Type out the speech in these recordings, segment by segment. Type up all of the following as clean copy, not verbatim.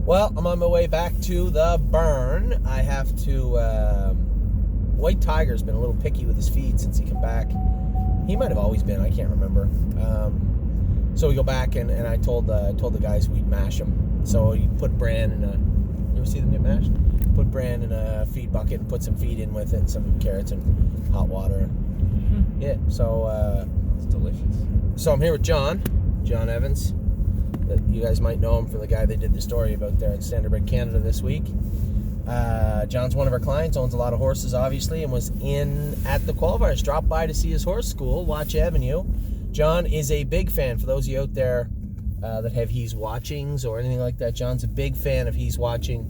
Well, I'm on my way back to the barn. I have to... White Tiger's been a little picky with his feed since he came back. He might have always been. I can't remember. So we go back, and I told the guys we'd mash them. So you put bran in a... You ever see them get mashed? Put bran in a feed bucket and put some feed in with it, some carrots and hot water. Mm-hmm. Yeah, so... it's delicious. So I'm here with John Evans. You guys might know him for the guy they did the story about there at Standardbred Canada this week. John's one of our clients, owns a lot of horses, obviously, and was in at the qualifiers. Dropped by to see his horse school, Watch Avenue. John is a big fan. For those of you out there that have He's Watchings or anything like that, John's a big fan of He's Watching.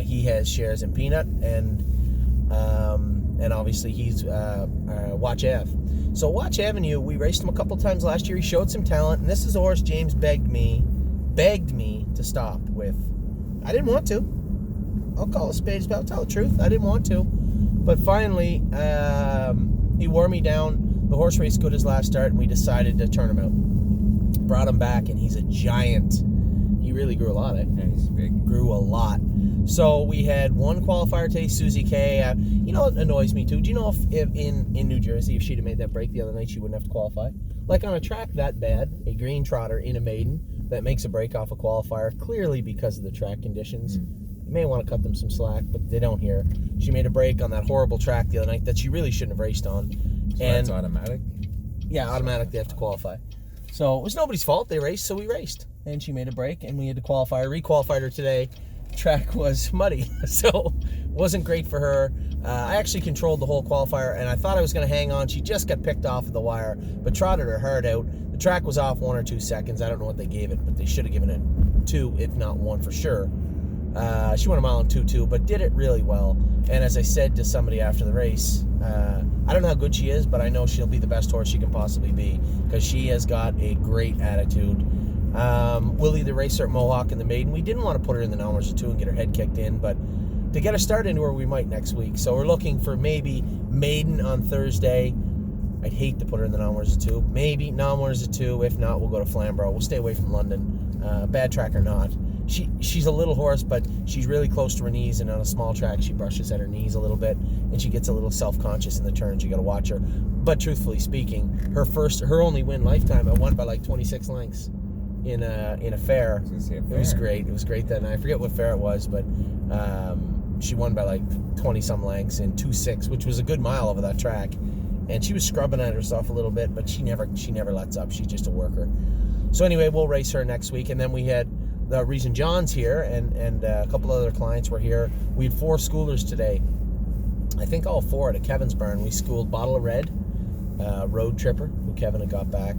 He has shares in Peanut and obviously he's Watch Ave. So Watch Avenue, we raced him a couple times last year. He showed some talent, and this is a horse James begged me to stop with. I didn't want to. I'll call a spade a spade. I'll tell the truth. I didn't want to. But finally, he wore me down. The horse race good his last start, and we decided to turn him out. Brought him back, and he's a giant. He really grew a lot, eh? Yeah, he's big. Grew a lot. So we had one qualifier today, Susie K. You know what annoys me too? Do you know if in New Jersey, if she'd have made that break the other night, she wouldn't have to qualify? Like on a track that bad, a green trotter in a maiden that makes a break off a qualifier, clearly because of the track conditions. You may want to cut them some slack, but they don't here. She made a break on that horrible track the other night that she really shouldn't have raced on. So that's automatic? Yeah, automatic. They have to qualify. So it was nobody's fault. They raced, so we raced. And she made a break, and we had to qualify her. Requalified her today. Track was muddy, so wasn't great for her. I actually controlled the whole qualifier, and I thought I was going to hang on. She just got picked off of the wire, but trotted her hard out. The track was off 1 or 2 seconds. I don't know what they gave it, but they should have given it 2, if not 1 for sure. She went a mile and 2.2, but did it really well. And as I said to somebody after the race, I don't know how good she is, but I know she'll be the best horse she can possibly be because she has got a great attitude. We'll either race her at Mohawk in the maiden. We didn't want to put her in the Nommers or 2 and get her head kicked in, but to get her started into her, we might next week. So we're looking for maybe maiden on Thursday. I'd hate to put her in the Nommers or 2. Maybe Nommers or 2. If not, we'll go to Flamborough. We'll stay away from London. Bad track or not. She's a little horse, but she's really close to her knees, and on a small track, she brushes at her knees a little bit, and she gets a little self-conscious in the turns. You got to watch her. But truthfully speaking, her only win lifetime, I won by like 26 lengths. In a fair. It was great. It was great that night. I forget what fair it was, but she won by like 20-some lengths in 2.6, which was a good mile over that track. And she was scrubbing at herself a little bit, but she never lets up. She's just a worker. So anyway, we'll race her next week. And then we had the reason John's here and a couple other clients were here. We had 4 schoolers today. I think all 4 at a Kevin's barn. We schooled Bottle of Red, Road Tripper, who Kevin had got back.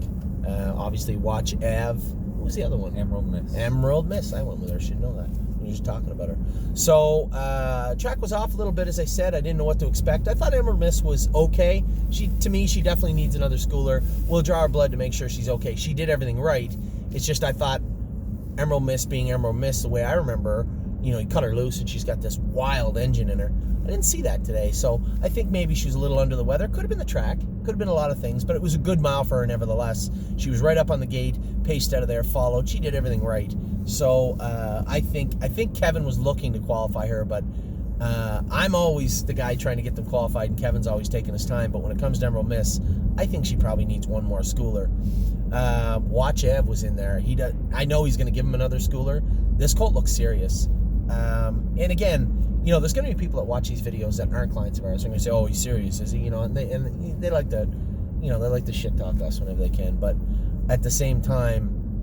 Obviously, Watch Ave. What was the other one? Emerald Miss. Emerald Miss. I went with her. Should know that. We were just talking about her. So, track was off a little bit, as I said. I didn't know what to expect. I thought Emerald Miss was okay. To me, she definitely needs another schooler. We'll draw her blood to make sure she's okay. She did everything right. It's just I thought Emerald Miss being Emerald Miss, the way I remember her, you cut her loose and she's got this wild engine in her. I didn't see that today, so I think maybe she was a little under the weather. Could have been the track. Could have been a lot of things, but it was a good mile for her nevertheless. She was right up on the gate, paced out of there, followed. She did everything right. So I think Kevin was looking to qualify her, but I'm always the guy trying to get them qualified, and Kevin's always taking his time. But when it comes to Emerald Miss, I think she probably needs one more schooler. Watch Ev was in there. I know he's going to give him another schooler. This colt looks serious. And again, there's going to be people that watch these videos that aren't clients of ours. They're going to say, "Oh, he's serious, is he?" And they like to, they like to shit talk us whenever they can. But at the same time,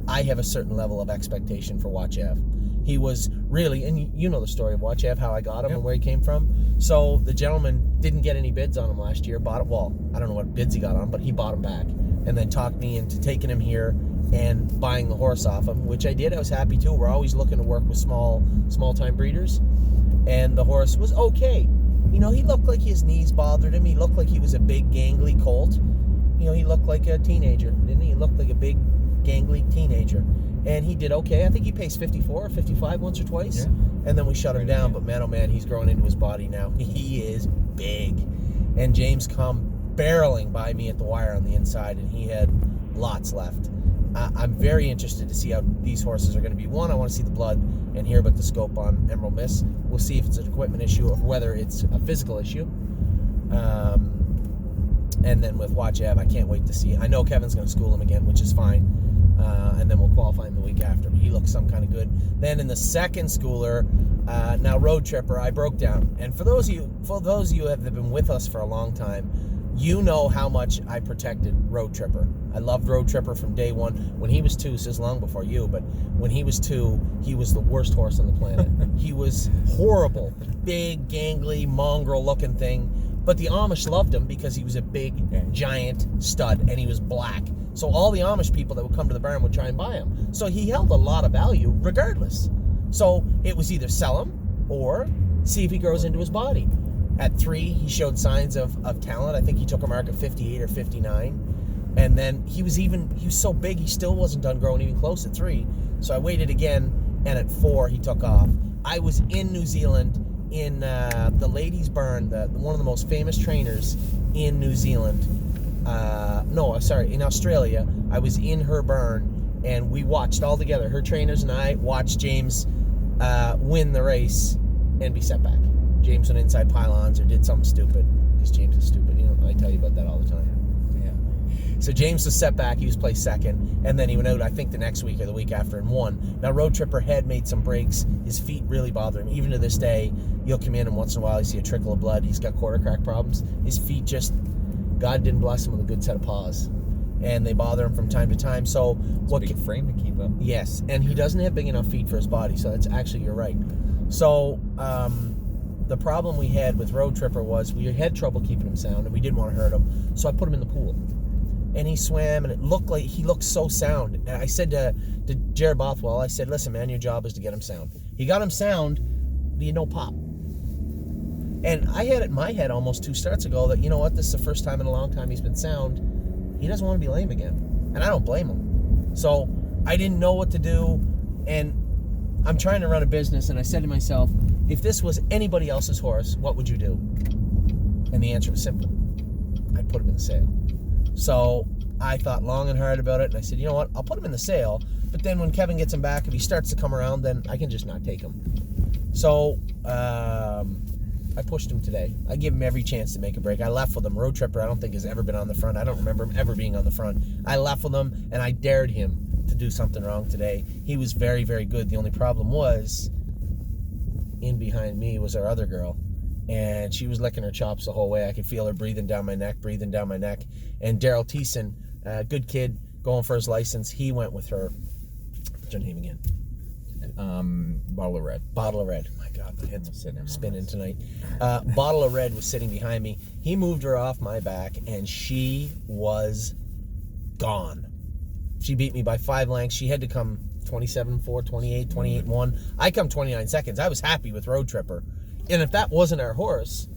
I have a certain level of expectation for Watch Ave. He was really, and you know the story of Watch Ave, how I got him and where he came from. So the gentleman didn't get any bids on him last year. Bought it. Well, I don't know what bids he got on, but he bought him back, and then talked me into taking him here and buying the horse off him, which I did. I was happy too. We're always looking to work with small time breeders. And the horse was okay. He looked like his knees bothered him. He looked like he was a big, gangly colt. He looked like a teenager, didn't he? He looked like a big, gangly teenager. And he did okay. I think he paced 54 or 55 once or twice. Yeah. And then we shut him down. But man, oh man, he's growing into his body now. He is big. And James come barreling by me at the wire on the inside, and he had lots left. I'm very interested to see how these horses are going to be. One, I want to see the blood and hear about the scope on Emerald Miss. We'll see if it's an equipment issue or whether it's a physical issue. And then with Watch Ev, I can't wait to see. I know Kevin's going to school him again, which is fine. And then we'll qualify him the week after. He looks some kind of good. Then in the second schooler, now Road Tripper, I broke down. And for those of you who have been with us for a long time, you know how much I protected Road Tripper. I loved Road Tripper from day one. When he was 2, this is long before you, but when he was 2, he was the worst horse on the planet. He was horrible. Big, gangly, mongrel-looking thing. But the Amish loved him because he was a big, giant stud, and he was black. So all the Amish people that would come to the barn would try and buy him. So he held a lot of value regardless. So it was either sell him or see if he grows into his body. At 3, he showed signs of talent. I think he took a mark at 58 or 59. And then he was so big, he still wasn't done growing even close at 3. So I waited again, and at 4, he took off. I was in New Zealand in the ladies' barn, one of the most famous trainers in New Zealand. In Australia. I was in her barn, and we watched all together. Her trainers and I watched James win the race and be set back. James went inside pylons or did something stupid, because James is stupid. You know, I tell you about that all the time. Yeah. So James was set back. He was placed second, and then he went out, I think, the next week or the week after and won. Now, Road Tripper had made some breaks. His feet really bother him. Even to this day, you'll come in and once in a while you see a trickle of blood. He's got quarter crack problems. His feet just, God didn't bless him with a good set of paws, and they bother him from time to time. So what big frame to keep up? Yes, and he doesn't have big enough feet for his body. So that's actually, you're right. So the problem we had with Road Tripper was we had trouble keeping him sound, and we didn't want to hurt him. So I put him in the pool, and he swam, and it looked like he looked so sound. And I said to Jared Bothwell, I said, listen, man, your job is to get him sound. He got him sound, but he had no pop. And I had it in my head almost 2 starts ago that, you know what, this is the first time in a long time he's been sound. He doesn't want to be lame again. And I don't blame him. So I didn't know what to do, and I'm trying to run a business, and I said to myself, if this was anybody else's horse, what would you do? And the answer was simple. I'd put him in the sale. So I thought long and hard about it, and I said, you know what, I'll put him in the sale, but then when Kevin gets him back, if he starts to come around, then I can just not take him. So I pushed him today. I give him every chance to make a break. I left with him. Road Tripper, I don't think, has ever been on the front. I don't remember him ever being on the front. I left with him, and I dared him to do something wrong today. He was very, very good. The only problem was, in behind me was our other girl, and she was licking her chops the whole way. I could feel her breathing down my neck. And Daryl Thiessen, good kid, going for his license, he went with her. What's her name again? Bottle of Red. Bottle of Red. My God, my head's spinning tonight. Bottle of Red was sitting behind me. He moved her off my back, and she was gone. She beat me by 5 lengths. She had to come 27-4, 28, 28-1. I come 29 seconds. I was happy with Road Tripper. And if that wasn't our horse,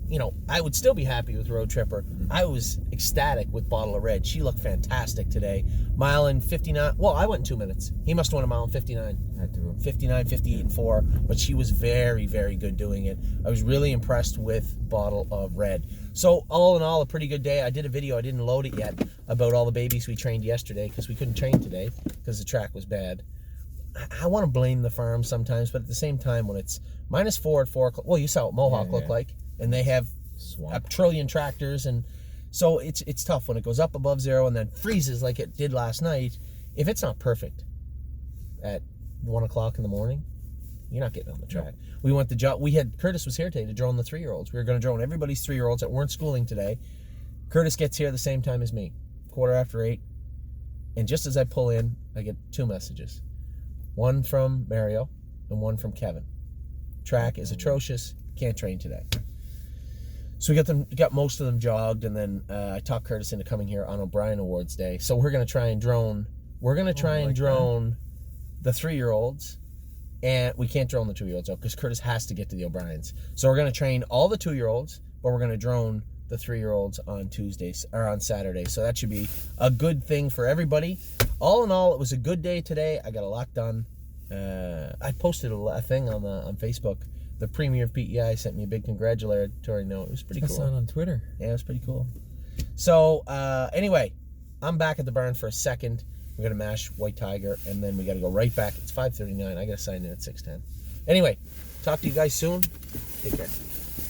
you know, I would still be happy with Road Tripper. I was ecstatic with Bottle of Red. She looked fantastic today. Mile in 59. Well, I went in 2 minutes. He must have won a mile in 59. Had to. 59, 58, and 4. But she was very, very good doing it. I was really impressed with Bottle of Red. So, all in all, a pretty good day. I did a video, I didn't load it yet, about all the babies we trained yesterday, because we couldn't train today because the track was bad. I want to blame the farm sometimes, but at the same time, when it's -4 at 4 o'clock, well, you saw what Mohawk looked like, and they have a trillion tractors, and so it's tough when it goes up above 0 and then freezes like it did last night. If it's not perfect at 1 o'clock in the morning, you're not getting on the track. Nope. Curtis was here today to drone the 3-year-olds. We were going to drone everybody's 3-year-olds that weren't schooling today. Curtis gets here the same time as me, 8:15, and just as I pull in, I get 2 messages. One from Mario and one from Kevin. Track is atrocious, can't train today. So we got most of them jogged, and then I talked Curtis into coming here on O'Brien Awards Day. So we're going to try and drone. We're going to try and drone the 3-year-olds, and we can't drone the 2-year-olds out because Curtis has to get to the O'Briens. So we're going to train all the 2-year-olds, but we're going to drone the 3-year-olds on Tuesdays or on Saturday. So that should be a good thing for everybody. All in all, it was a good day today. I got a lot done. I posted a thing on Facebook. The premier of PEI sent me a big congratulatory note. It was pretty cool. I saw it on Twitter. Yeah, it was pretty cool. So, anyway, I'm back at the barn for a second. We're gonna mash White Tiger, and then we gotta go right back. It's 5:39. I gotta sign in at 6:10. Anyway, talk to you guys soon. Take care.